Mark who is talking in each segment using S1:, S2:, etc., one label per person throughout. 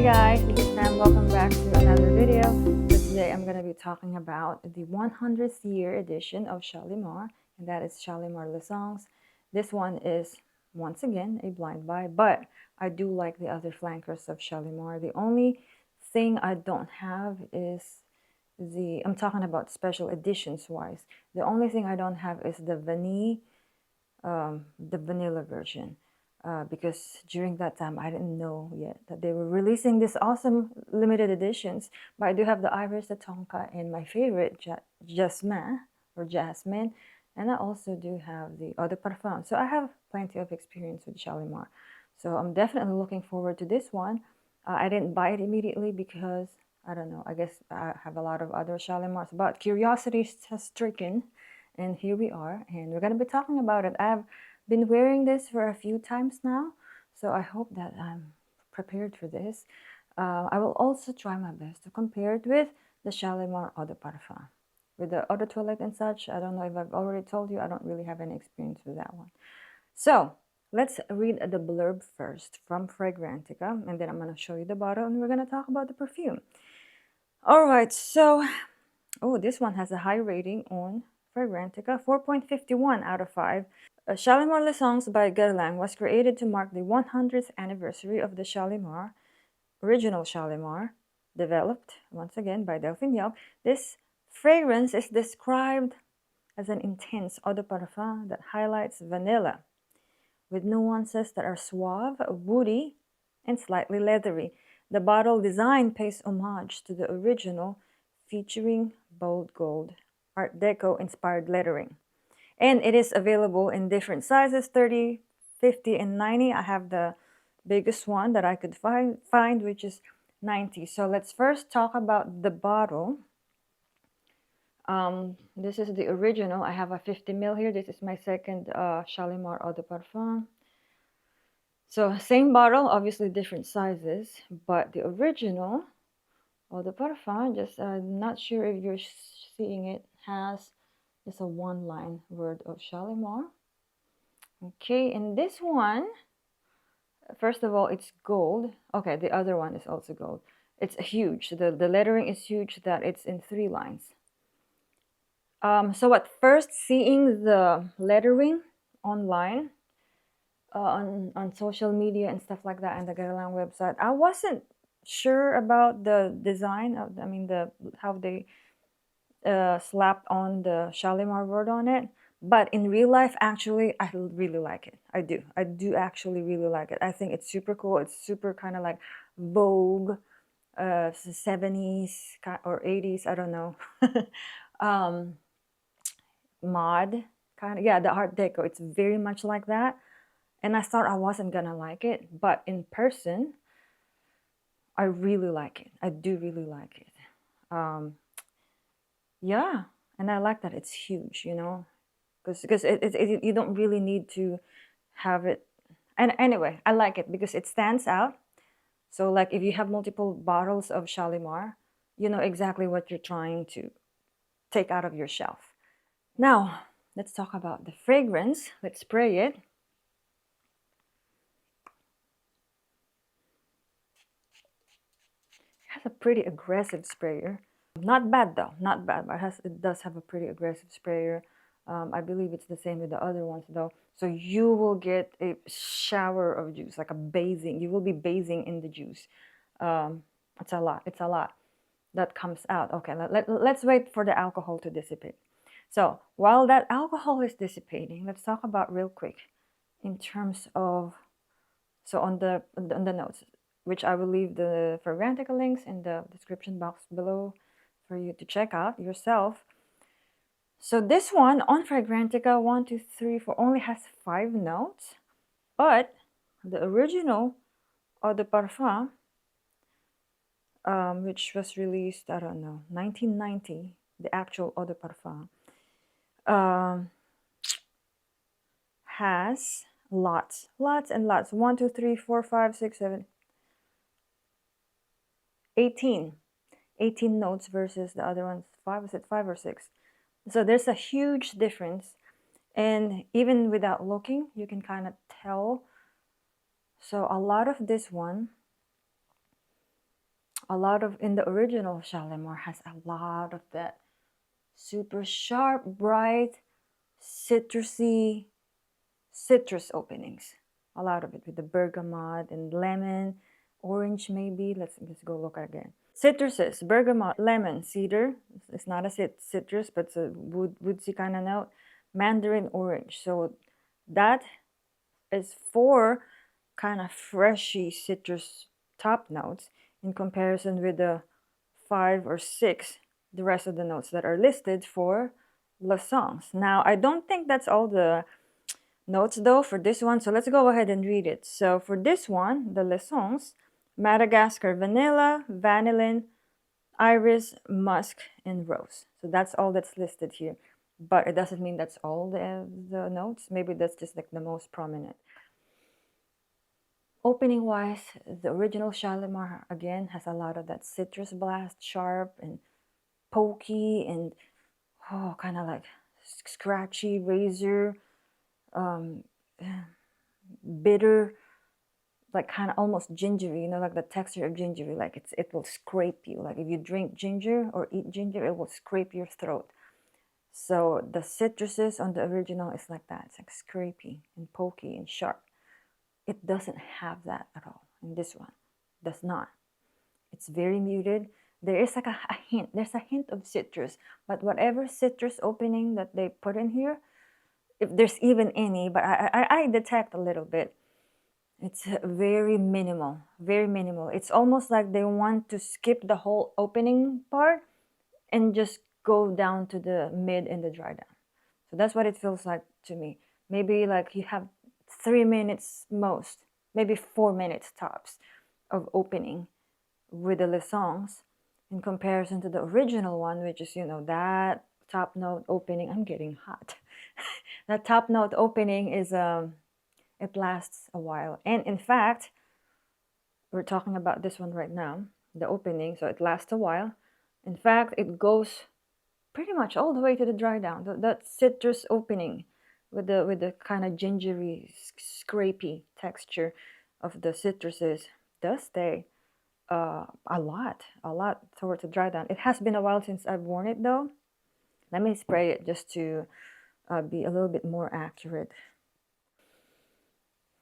S1: Hey guys, this is Pam. Welcome back to another video. So today I'm going to be talking about the 100th year edition of Shalimar, and that is Shalimar Les Songs. This one is once again a blind buy, but I do like the other flankers of Shalimar. The only thing I don't have is I'm talking about special editions wise. The only thing I don't have is the vanilla version. Because during that time I didn't know yet that they were releasing this awesome limited editions. But I do have the Iris, the Tonka, and my favorite Jasmin, and I also do have the Eau de Parfum. So I have plenty of experience with Shalimar. So I'm definitely looking forward to this one. I didn't buy it immediately because I don't know. I guess I have a lot of other Shalimars, but curiosity has stricken, and here we are, and we're gonna be talking about it. I've been wearing this for a few times now, so I hope that I'm prepared for this. I will also try my best to compare it with the Shalimar Eau de Parfum. With the Eau de Toilette and such, I don't know if I've already told you, I don't really have any experience with that one. So let's read the blurb first from Fragrantica, and then I'm going to show you the bottle, and we're going to talk about the perfume. All right, so, this one has a high rating on Fragrantica, 4.51 out of 5. Shalimar Les Songs by Guerlain was created to mark the 100th anniversary of the Shalimar, original Shalimar, developed once again by Delphine Yelp. This fragrance is described as an intense eau de parfum that highlights vanilla, with nuances that are suave, woody, and slightly leathery. The bottle design pays homage to the original, featuring bold gold, Art Deco inspired lettering. And it is available in different sizes, 30, 50, and 90. I have the biggest one that I could find, which is 90. So let's first talk about the bottle. This is the original. I have a 50 ml here. This is my second Shalimar Eau de Parfum. So same bottle, obviously different sizes, but the original Eau de Parfum, just I'm not sure if you're seeing it, has just a one-line word of Shalimar. Okay, and this one, first of all, it's gold. Okay, the other one is also gold. It's huge. The lettering is huge, that it's in 3 lines. So at first, seeing the lettering online, on social media and stuff like that, and the Guerlain website, I wasn't sure about the design of, how they slapped on the Shalimar word on it. But in real life, actually, I really like it. I do actually really like it. I think it's super cool. It's super kind of like Vogue, 70s or 80s, I don't know. Mod kind of, yeah, the Art Deco. It's very much like that. And I thought I wasn't gonna like it, but in person, I really like it. I do really like it. Yeah, and I like that it's huge, because you don't really need to have it. And anyway, I like it because it stands out. So like if you have multiple bottles of Shalimar, you know exactly what you're trying to take out of your shelf. Now, let's talk about the fragrance. Let's spray it. It has a pretty aggressive sprayer. Not bad though, not bad, but it does have a pretty aggressive sprayer. I believe it's the same with the other ones though. So you will get a shower of juice, like a bathing. You will be bathing in the juice. It's a lot. It's a lot that comes out. Okay, let's wait for the alcohol to dissipate. So while that alcohol is dissipating, let's talk about real quick in terms of, so on the notes, which I will leave the Fragrantica links in the description box below for you to check out yourself. So this one on Fragrantica 1, 2, 3, 4 only has 5 notes, but the original Eau de Parfum, which was released, I don't know, 1990, the actual Eau de Parfum, has lots and lots. 1, 2, 3, 4, 5, 6, 7, 18 notes versus the other ones 5. Was it 5 or 6? So there's a huge difference, and even without looking, you can kind of tell. So a lot of this one a lot of, in the original Shalimar has a lot of that super sharp, bright, citrusy, citrus openings. A lot of it with the bergamot and lemon, orange maybe. Let's go look again. Citruses, bergamot, lemon, cedar. It's not a citrus, but it's a woodsy kind of note. Mandarin orange. So that is 4 kind of freshy citrus top notes in comparison with the 5 or 6, the rest of the notes that are listed for Lassongs. Now, I don't think that's all the notes though for this one, so let's go ahead and read it. So for this one, the Lassongs, Madagascar vanilla, vanillin, iris, musk, and rose. So that's all that's listed here. But it doesn't mean that's all the notes. Maybe that's just like the most prominent. Opening wise, the original Shalimar again has a lot of that citrus blast, sharp and pokey and kind of like scratchy razor, bitter, like kind of almost gingery, like the texture of gingery, like it will scrape you. Like if you drink ginger or eat ginger, it will scrape your throat. So the citruses on the original is like that. It's like scrapey and pokey and sharp. It doesn't have that at all in this one. Does not. It's very muted. There is like a hint. There's a hint of citrus, but whatever citrus opening that they put in here, if there's even any, but I detect a little bit. It's very minimal, very minimal. It's almost like they want to skip the whole opening part and just go down to the mid and the dry down. So that's what it feels like to me. Maybe like you have 3 minutes most, maybe 4 minutes tops of opening with the Lassongs in comparison to the original one, which is, that top note opening. I'm getting hot. That top note opening is it lasts a while. And in fact, we're talking about this one right now, the opening, so it lasts a while. In fact, it goes pretty much all the way to the dry down. That citrus opening with the kind of gingery, scrapey texture of the citruses does stay a lot towards the dry down. It has been a while since I've worn it though. Let me spray it just to be a little bit more accurate.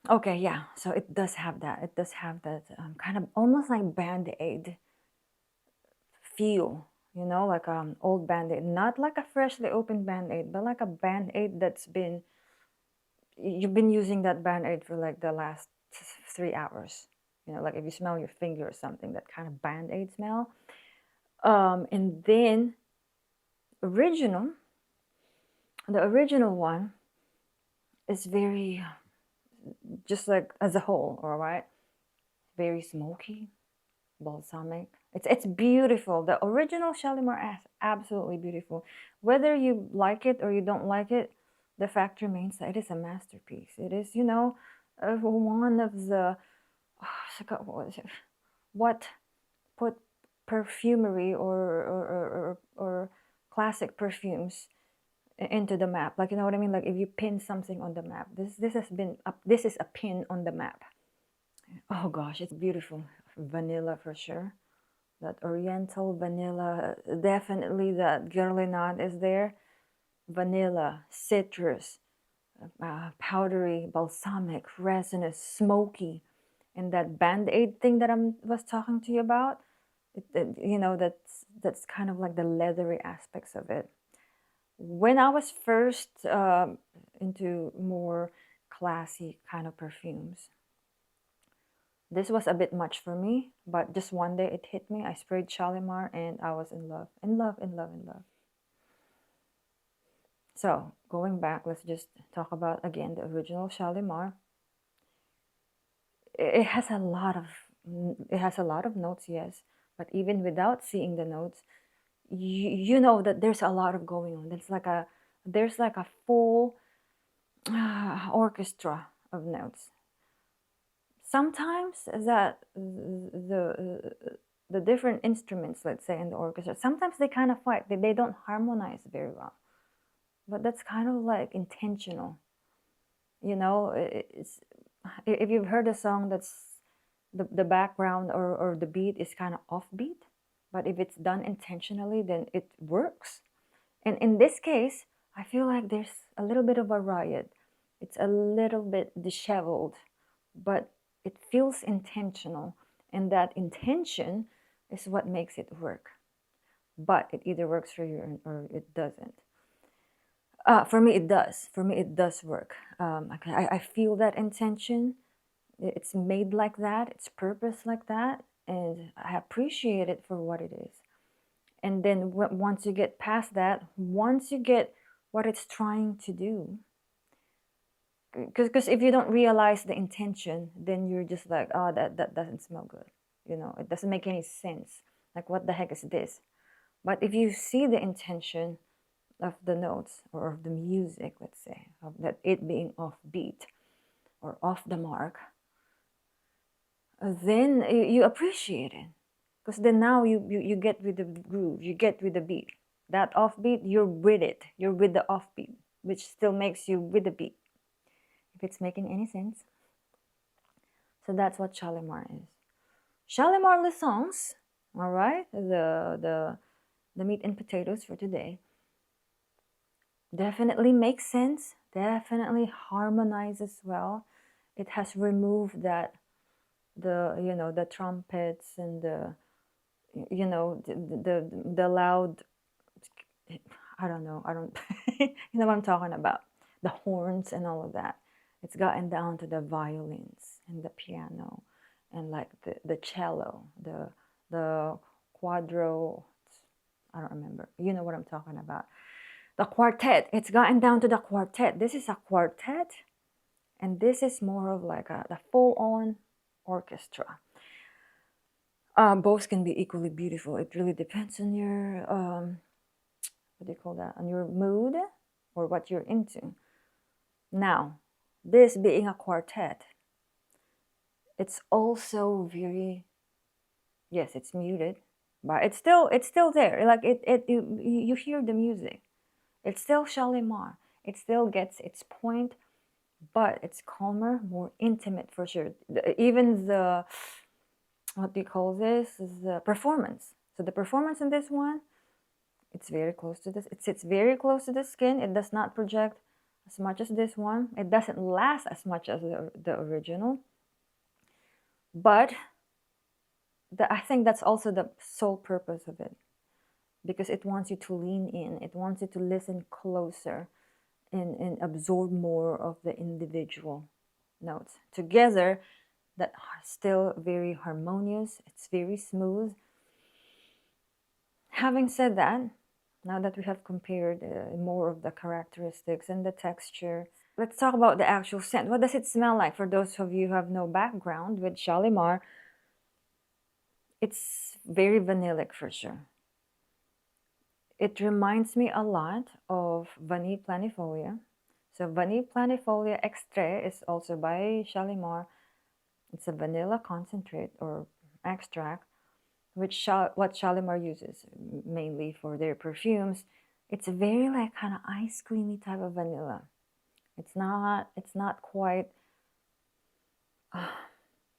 S1: Okay, yeah, so it does have that. It does have that kind of almost like Band-Aid feel, like old Band-Aid. Not like a freshly opened Band-Aid, but like a Band-Aid you've been using that Band-Aid for like the last 3 hours. Like if you smell your finger or something, that kind of Band-Aid smell. And then the original one is very, just like as a whole, all right, very smoky, balsamic. It's beautiful. The original Shalimar is absolutely beautiful. Whether you like it or you don't like it, the fact remains that it is a masterpiece. It is, one of the what put perfumery or classic perfumes into the map. Like, you know what I mean? Like if you pin something on the map, this is a pin on the map. Oh gosh, it's beautiful. Vanilla for sure. That oriental vanilla, definitely that Guerlain is there. Vanilla, citrus, powdery, balsamic, resinous, smoky, and that Band-Aid thing that I was talking to you about. That's kind of like the leathery aspects of it. When I was first into more classy kind of perfumes, this was a bit much for me, but just one day it hit me. I sprayed Shalimar and I was in love, in love, in love, in love. So going back, let's just talk about again the original Shalimar. It has a lot of notes, yes, but even without seeing the notes, you know that there's a lot of going on. There's like a full orchestra of notes. Sometimes that the different instruments, let's say in the orchestra, sometimes they kind of fight. They don't harmonize very well, but that's kind of like intentional. It's, if you've heard a song that's the background or the beat is kind of offbeat, but if it's done intentionally, then it works. And in this case, I feel like there's a little bit of a riot. It's a little bit disheveled, but it feels intentional. And that intention is what makes it work. But it either works for you or it doesn't. For me, it does. For me, it does work. I feel that intention. It's made like that. It's purpose like that. And I appreciate it for what it is. And then once you get past that, once you get what it's trying to do, because if you don't realize the intention, then you're just like, oh, that doesn't smell good. You know, it doesn't make any sense. Like, what the heck is this? But if you see the intention of the notes or of the music, let's say, of that it being offbeat or off the mark, then you appreciate it. Because then now you get with the groove, you get with the beat. That offbeat, you're with it. You're with the offbeat, which still makes you with the beat. If it's making any sense. So that's what Shalimar is. Shalimar Lessons, all right, the meat and potatoes for today, definitely makes sense, definitely harmonizes well. It has removed that, the trumpets and the loud, I don't know, I don't you know what I'm talking about, the horns and all of that. It's gotten down to the violins and the piano and like the cello, the quadro, I don't remember, you know what I'm talking about, the quartet. It's gotten down to the quartet. This is a quartet, and this is more of like the full-on orchestra. Both can be equally beautiful. It really depends on your what do you call that, on your mood or what you're into. Now, this being a quartet, it's also very, yes, it's muted, but it's still there. Like you hear the music. It's still Shalimar. It still gets its point, but it's calmer, more intimate for sure. Even the, what do you call this, is the performance. So the performance in this one, it's very close to this. It sits very close to the skin. It does not project as much as this one. It doesn't last as much as the original. But I think that's also the sole purpose of it, because it wants you to lean in. It wants you to listen closer and absorb more of the individual notes together, that are still very harmonious. It's very smooth. Having said that, now that we have compared more of the characteristics and the texture, let's talk about the actual scent. What does it smell like? For those of you who have no background with Shalimar, it's very vanillic for sure. It reminds me a lot of Vanille Planifolia. So Vanille Planifolia Extrait is also by Shalimar. It's a vanilla concentrate or extract, which what Shalimar uses mainly for their perfumes. It's very like kind of ice creamy type of vanilla. It's not quite,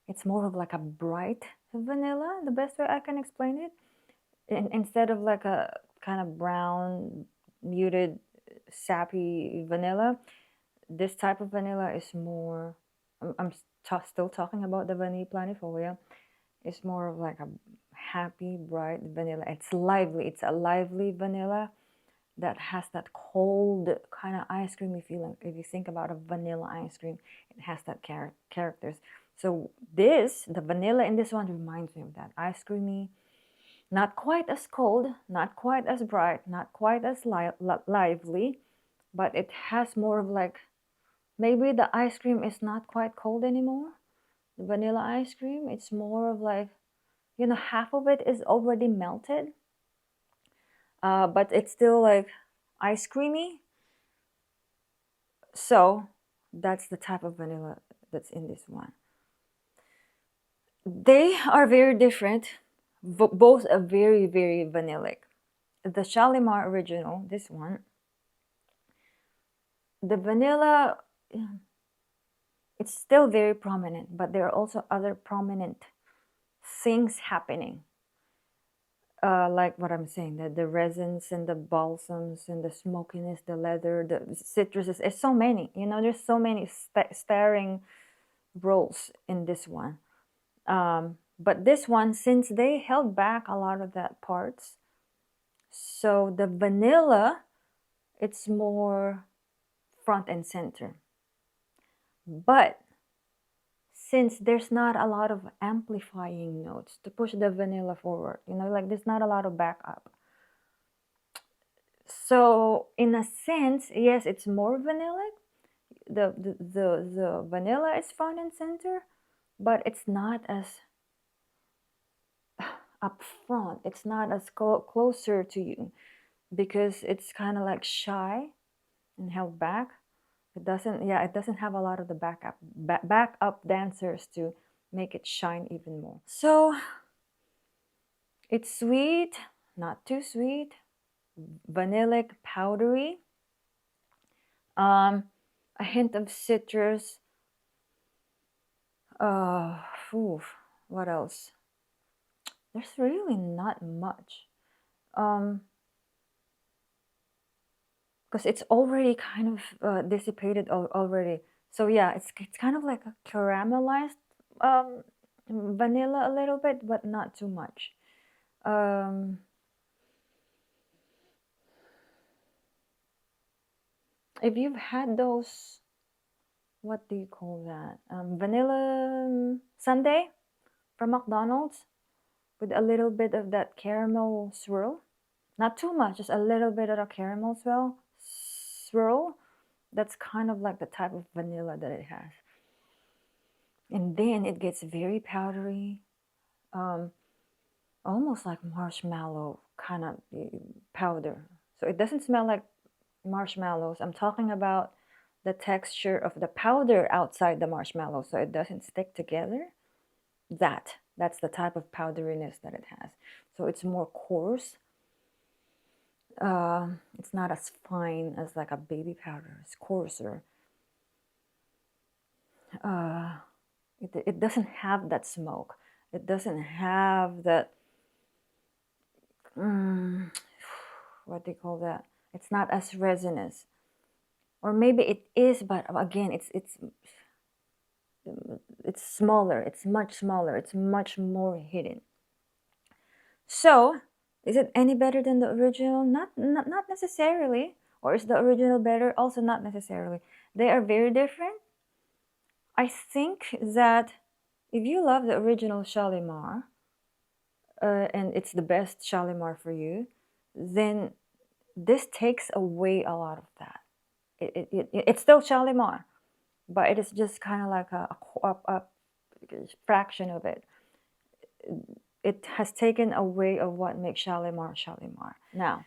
S1: it's more of like a bright vanilla, the best way I can explain it. Instead of like a kind of brown, muted, sappy vanilla, this type of vanilla is more, I'm still talking about the Vanille Planifolia. It's more of like a happy, bright vanilla. It's lively. It's a lively vanilla that has that cold kind of ice creamy feeling. If you think about a vanilla ice cream, it has that characters. So the vanilla in this one reminds me of that. Ice creamy, not quite as cold, not quite as bright, not quite as lively, but it has more of like, maybe the ice cream is not quite cold anymore. The vanilla ice cream, it's more of like, half of it is already melted, but it's still like ice creamy. So that's the type of vanilla that's in this one. They are very different. Both are very, very vanillic. The Shalimar original, this one, the vanilla, it's still very prominent, but there are also other prominent things happening. Like what I'm saying, the resins and the balsams and the smokiness, the leather, the citruses. It's so many, you know, there's so many starring roles in this one. But this one, since they held back a lot of that parts, so the vanilla, it's more front and center. But since there's not a lot of amplifying notes to push the vanilla forward, you know, like there's not a lot of backup. So in a sense, yes, it's more vanilla. The vanilla is front and center, but it's not as up front. It's not as closer to you because it's kind of like shy and held back. It doesn't, yeah, it doesn't have a lot of the backup dancers to make it shine even more. So it's sweet, not too sweet, vanillic, powdery, a hint of citrus. Ooh, what else? There's really not much. Because it's already kind of dissipated already. So yeah, it's kind of like a caramelized vanilla a little bit, but not too much. If you've had those, what do you call that? Vanilla sundae from McDonald's with a little bit of that caramel swirl. Not too much, just a little bit of a caramel swirl. That's kind of like the type of vanilla that it has. And then it gets very powdery, almost like marshmallow kind of powder. So it doesn't smell like marshmallows. I'm talking about the texture of the powder outside the marshmallow, so it doesn't stick together. That's the type of powderiness that it has. So it's more coarse. It's not as fine as like a baby powder. It's coarser. It doesn't have that smoke. It doesn't have that. What do you call that? It's not as resinous, or maybe it is, but again, it's smaller. It's much smaller. It's much more hidden. So, is it any better than the original? Not necessarily. Or is the original better? Also, not necessarily. They are very different. I think that if you love the original Shalimar, and it's the best Shalimar for you, then this takes away a lot of that. It's still Shalimar, but it is just kind of like a fraction of it. It has taken away of what makes Shalimar Shalimar. Now,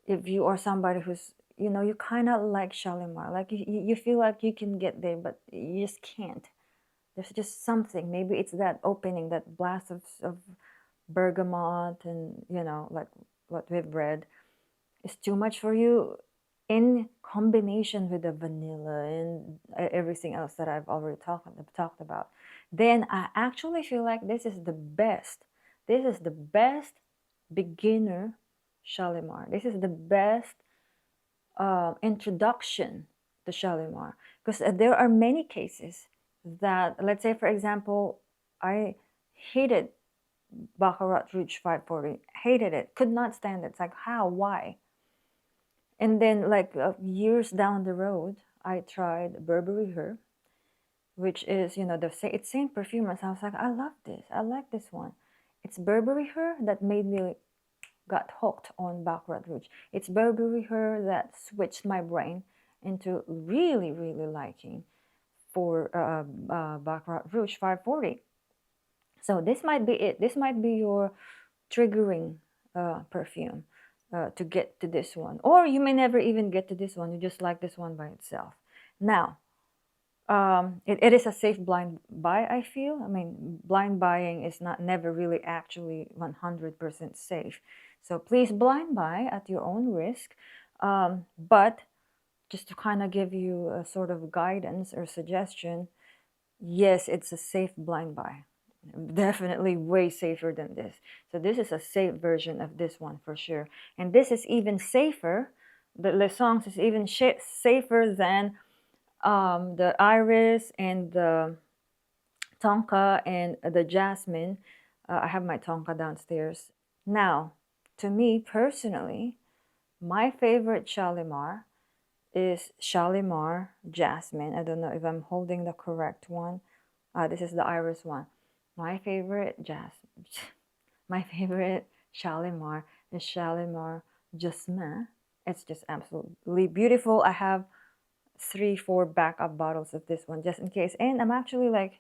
S1: if you are somebody who's, you know, you kind of like Shalimar, like you feel like you can get there, but you just can't. There's just something. Maybe it's that opening, that blast of bergamot, and you know, like what we've read, is too much for you in combination with the vanilla and everything else that I've already talked about. Then I actually feel like this is the best. This is the best beginner Shalimar. This is the best introduction to Shalimar, because there are many cases that, let's say for example, I hated Baccarat Rouge 540, hated it, could not stand it. It's like, how, why? And then like years down the road, I tried Burberry Her, which is, you know, it's same perfume. And I was like, I love this, I like this one. It's Burberry Her that made me got hooked on Baccarat Rouge. It's Burberry Her that switched my brain into really, really liking for Baccarat Rouge 540. So this might be it. This might be your triggering perfume to get to this one. Or you may never even get to this one. You just like this one by itself. Now, it is a safe blind buy, I feel. I mean, blind buying is never really actually 100% safe. So please blind buy at your own risk. But just to kind of give you a sort of guidance or suggestion, yes, it's a safe blind buy. Definitely way safer than this. So this is a safe version of this one for sure. And this is even safer. The Le Sens is even safer than the Iris and the Tonka and the Jasmin. I have my Tonka downstairs. Now, to me personally, my favorite Shalimar is Shalimar Jasmin. I don't know if I'm holding the correct one. This is the Iris one. My favorite my favorite Shalimar is Shalimar Jasmin. It's just absolutely beautiful. I have 3, 4 backup bottles of this one just in case. And I'm actually like,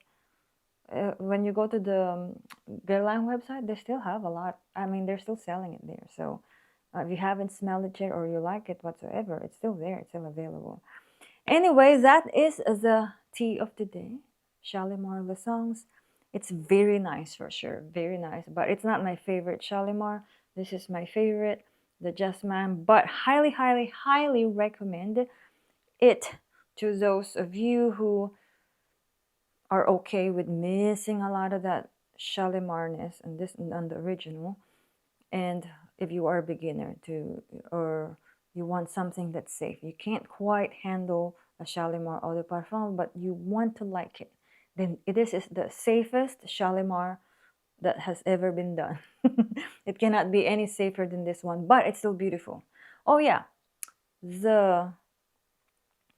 S1: when you go to the Guerlain website, they still have a lot. I mean, they're still selling it there. So if you haven't smelled it yet or you like it whatsoever, it's still there. It's still available. Anyway, that is the tea of the day. Shalimar Le Sens. It's very nice for sure. Very nice. But it's not my favorite Shalimar. This is my favorite, the Jasmin. But highly, highly, highly recommend it to those of you who are okay with missing a lot of that Shalimarness and this and the original. And if you are a beginner to, or you want something that's safe, you can't quite handle a Shalimar Eau de Parfum, but you want to like it, then this is the safest Shalimar that has ever been done. It cannot be any safer than this one, but it's still beautiful. Oh yeah, the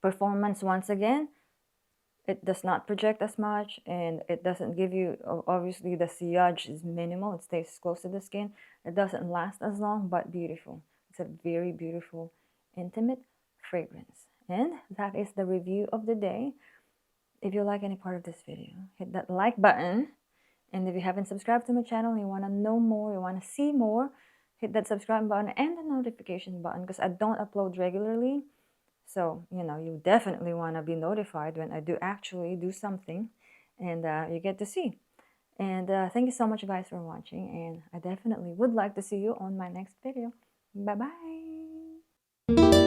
S1: performance once again, it does not project as much and it doesn't give you, obviously the sillage is minimal, it stays close to the skin. It doesn't last as long, but beautiful. It's a very beautiful intimate fragrance. And that is the review of the day. If you like any part of this video, hit that like button. And if you haven't subscribed to my channel, you want to know more, you want to see more, hit that subscribe button and the notification button, because I don't upload regularly. So, you definitely want to be notified when I do actually do something, and you get to see. And thank you so much, guys, for watching. And I definitely would like to see you on my next video. Bye-bye.